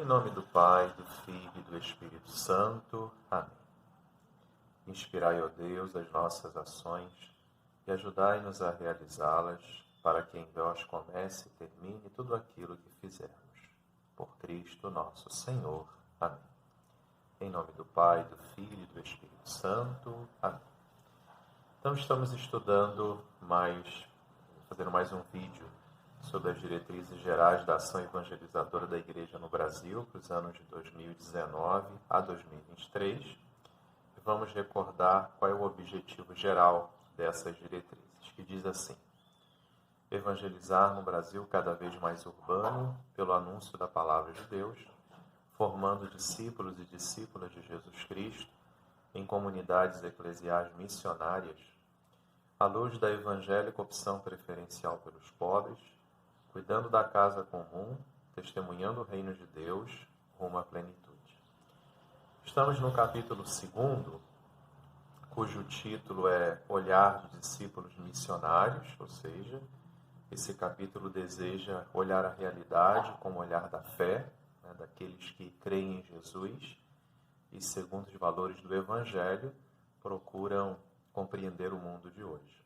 Em nome do Pai, do Filho e do Espírito Santo. Amém. Inspirai, ó Deus, as nossas ações e ajudai-nos a realizá-las, para que em vós comece e termine tudo aquilo que fizermos. Por Cristo nosso Senhor. Amém. Em nome do Pai, do Filho e do Espírito Santo. Amém. Então estamos estudando fazendo mais um vídeo sobre as diretrizes gerais da ação evangelizadora da Igreja no Brasil para os anos de 2019 a 2023. E vamos recordar qual é o objetivo geral dessas diretrizes, que diz assim: evangelizar no Brasil cada vez mais urbano pelo anúncio da Palavra de Deus, formando discípulos e discípulas de Jesus Cristo em comunidades eclesiais missionárias, à luz da evangélica opção preferencial pelos pobres, cuidando da casa comum, testemunhando o reino de Deus rumo à plenitude. Estamos no capítulo 2, cujo título é Olhar dos Discípulos Missionários, ou seja, esse capítulo deseja olhar a realidade com o olhar da fé, daqueles que creem em Jesus e, segundo os valores do Evangelho, procuram compreender o mundo de hoje.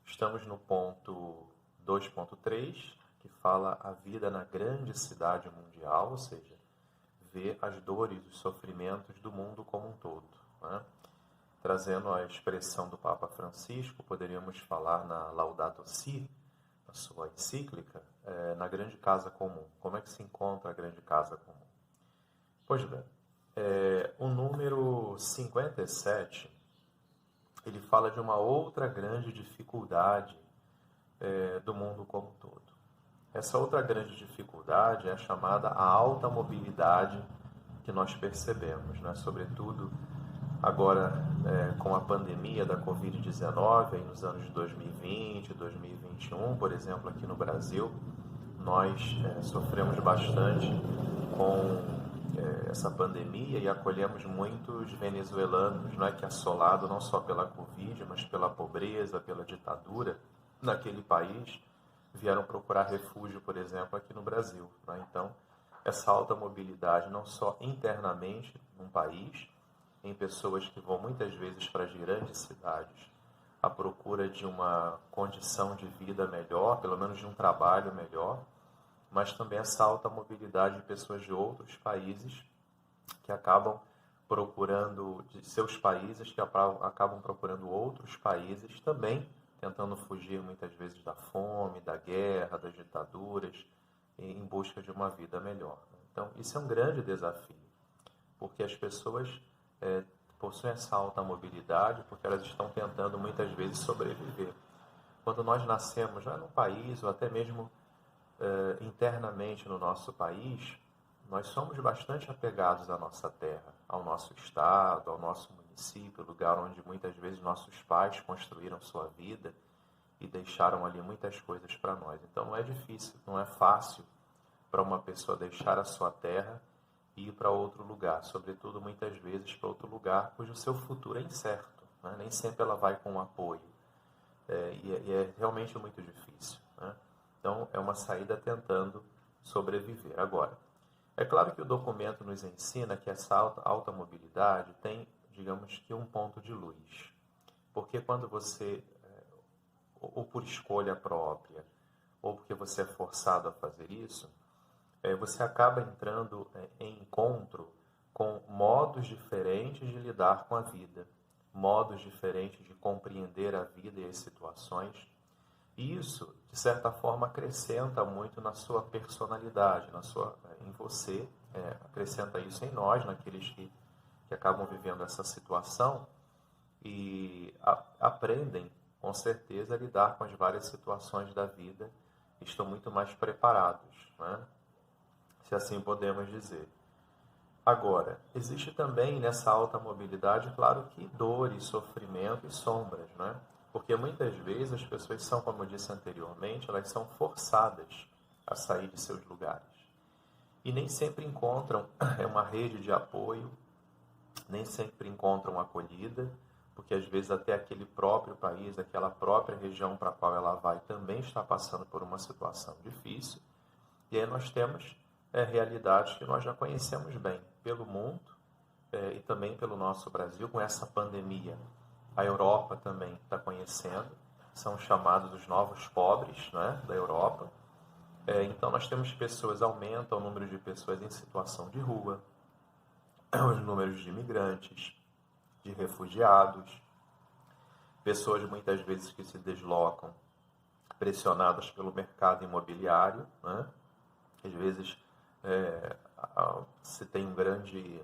Estamos no ponto 2.3, que fala a vida na grande cidade mundial, ou seja, ver as dores e os sofrimentos do mundo como um todo. Trazendo a expressão do Papa Francisco, poderíamos falar na Laudato Si, na sua encíclica, na grande casa comum. Como é que se encontra a grande casa comum? Pois bem, o número 57, ele fala de uma outra grande dificuldade do mundo como um todo. Essa outra grande dificuldade é a chamada a alta mobilidade que nós percebemos, sobretudo agora com a pandemia da Covid-19, aí nos anos de 2020, 2021, por exemplo, aqui no Brasil, nós sofremos bastante com essa pandemia e acolhemos muitos venezuelanos, que assolados não só pela Covid, mas pela pobreza, pela ditadura naquele país, vieram procurar refúgio, por exemplo, aqui no Brasil. Então, essa alta mobilidade, não só internamente num país, em pessoas que vão muitas vezes para as grandes cidades à procura de uma condição de vida melhor, pelo menos de um trabalho melhor, mas também essa alta mobilidade de pessoas de outros países que acabam procurando, de seus países, que acabam procurando outros países também, tentando fugir muitas vezes da fome, da guerra, das ditaduras, em busca de uma vida melhor. Então, isso é um grande desafio, porque as pessoas possuem essa alta mobilidade porque elas estão tentando muitas vezes sobreviver. Quando nós nascemos já no país, ou até mesmo internamente no nosso país, nós somos bastante apegados à nossa terra, ao nosso estado, ao nosso município, lugar onde muitas vezes nossos pais construíram sua vida e deixaram ali muitas coisas para nós. Então não é difícil, não é fácil para uma pessoa deixar a sua terra e ir para outro lugar, sobretudo muitas vezes para outro lugar cujo seu futuro é incerto, nem sempre ela vai com apoio, e é realmente muito difícil. Então é uma saída tentando sobreviver. Agora, é claro que o documento nos ensina que essa alta mobilidade tem, digamos que, um ponto de luz. Porque quando você, ou por escolha própria, ou porque você é forçado a fazer isso, você acaba entrando em encontro com modos diferentes de lidar com a vida, modos diferentes de compreender a vida e as situações. E isso, de certa forma, acrescenta muito na sua personalidade, em você, acrescenta isso em nós, naqueles que acabam vivendo essa situação e aprendem, com certeza, a lidar com as várias situações da vida e estão muito mais preparados, se assim podemos dizer. Agora, existe também nessa alta mobilidade, claro que dor, sofrimento e sombras, Porque muitas vezes as pessoas são, como eu disse anteriormente, elas são forçadas a sair de seus lugares. E nem sempre encontram uma rede de apoio, nem sempre encontram acolhida, porque às vezes até aquele próprio país, aquela própria região para a qual ela vai também está passando por uma situação difícil. E aí nós temos realidades que nós já conhecemos bem pelo mundo e também pelo nosso Brasil, com essa pandemia. A Europa também está conhecendo, são chamados os novos pobres, né, da Europa. Então nós temos pessoas, aumenta o número de pessoas em situação de rua, os números de imigrantes, de refugiados, pessoas muitas vezes que se deslocam pressionadas pelo mercado imobiliário, né? Às vezes se tem um grande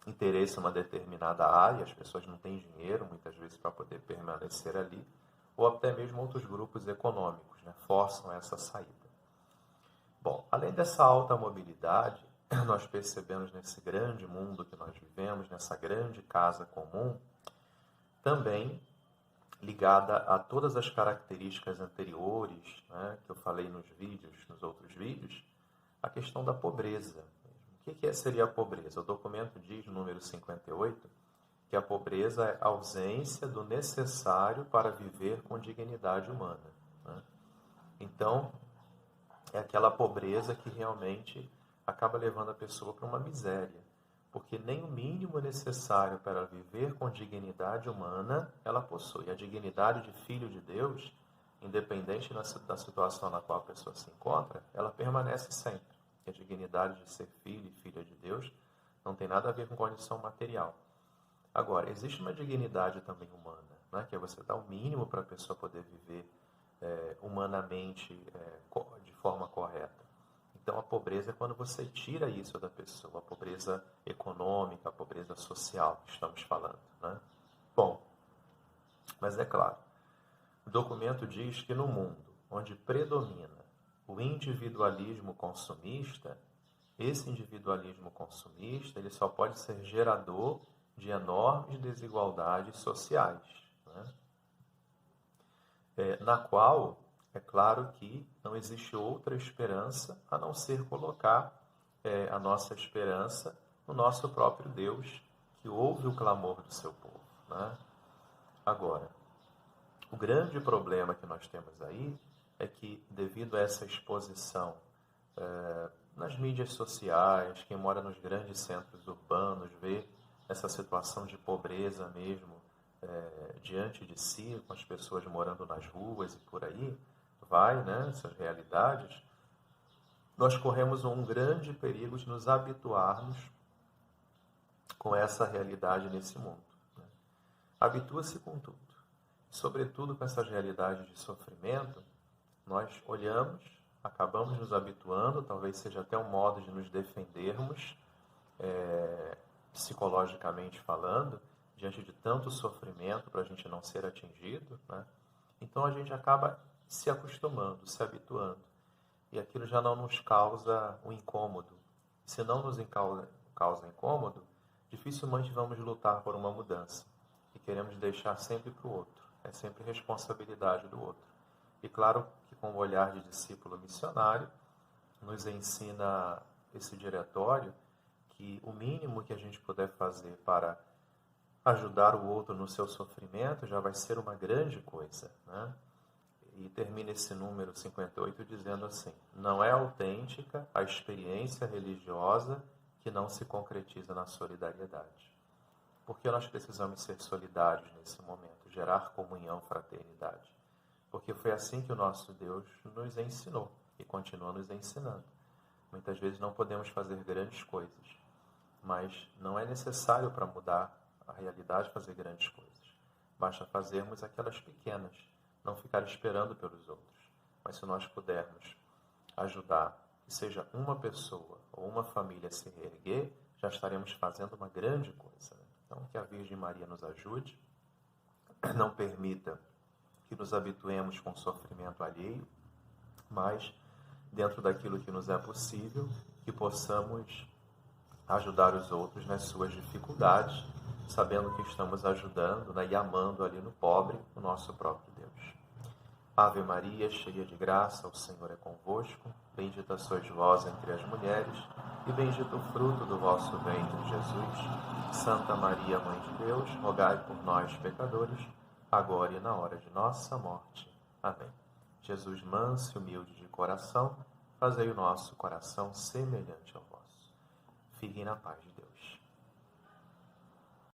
interesse em uma determinada área, as pessoas não têm dinheiro muitas vezes para poder permanecer ali, ou até mesmo outros grupos econômicos, né, forçam essa saída. Bom, além dessa alta mobilidade, nós percebemos nesse grande mundo que nós vivemos, nessa grande casa comum, também ligada a todas as características anteriores, né, que eu falei nos outros vídeos, a questão da pobreza. O que seria a pobreza? O documento diz, no número 58, que a pobreza é a ausência do necessário para viver com dignidade humana, né? Então, é aquela pobreza que realmente acaba levando a pessoa para uma miséria, porque nem o mínimo necessário para viver com dignidade humana ela possui. A dignidade de filho de Deus, independente da situação na qual a pessoa se encontra, ela permanece sempre. A dignidade de ser filho e filha de Deus não tem nada a ver com condição material. Agora, existe uma dignidade também humana, né, que é você dar o mínimo para a pessoa poder viver humanamente de forma correta. Então, a pobreza é quando você tira isso da pessoa, a pobreza econômica, a pobreza social que estamos falando, né? Bom, mas é claro, o documento diz que no mundo onde predomina o individualismo consumista, esse individualismo consumista ele só pode ser gerador de enormes desigualdades sociais, né? Na qual é claro que não existe outra esperança a não ser colocar a nossa esperança no nosso próprio Deus, que ouve o clamor do seu povo, né? Agora, o grande problema que nós temos aí é que, devido a essa exposição nas mídias sociais, quem mora nos grandes centros urbanos vê essa situação de pobreza mesmo diante de si, com as pessoas morando nas ruas e por aí, né, essas realidades, nós corremos um grande perigo de nos habituarmos com essa realidade nesse mundo, né? Habitua-se com tudo. Sobretudo com essas realidades de sofrimento, nós olhamos, acabamos nos habituando, talvez seja até um modo de nos defendermos, psicologicamente falando, diante de tanto sofrimento para a gente não ser atingido, né? Então a gente acaba se acostumando, se habituando, e aquilo já não nos causa um incômodo. Se não nos causa incômodo, dificilmente vamos lutar por uma mudança, e queremos deixar sempre para o outro, é sempre responsabilidade do outro. E claro que com o olhar de discípulo missionário, nos ensina esse diretório que o mínimo que a gente puder fazer para ajudar o outro no seu sofrimento já vai ser uma grande coisa, né? E termina esse número 58 dizendo assim: não é autêntica a experiência religiosa que não se concretiza na solidariedade. Porque nós precisamos ser solidários nesse momento, gerar comunhão, fraternidade. Porque foi assim que o nosso Deus nos ensinou e continua nos ensinando. Muitas vezes não podemos fazer grandes coisas, mas não é necessário para mudar a realidade fazer grandes coisas. Basta fazermos aquelas pequenas, não ficar esperando pelos outros. Mas se nós pudermos ajudar, que seja uma pessoa ou uma família a se reerguer, já estaremos fazendo uma grande coisa, né? Então, que a Virgem Maria nos ajude, não permita que nos habituemos com o sofrimento alheio, mas, dentro daquilo que nos é possível, que possamos ajudar os outros nas suas dificuldades, sabendo que estamos ajudando, né, e amando ali no pobre o nosso próprio Deus. Ave Maria, cheia de graça, o Senhor é convosco. Bendita sois vós entre as mulheres, e bendito o fruto do vosso ventre, Jesus. Santa Maria, Mãe de Deus, rogai por nós, pecadores, agora e na hora de nossa morte. Amém. Jesus manso e humilde de coração, fazei o nosso coração semelhante ao vosso. Fiquem na paz de Deus.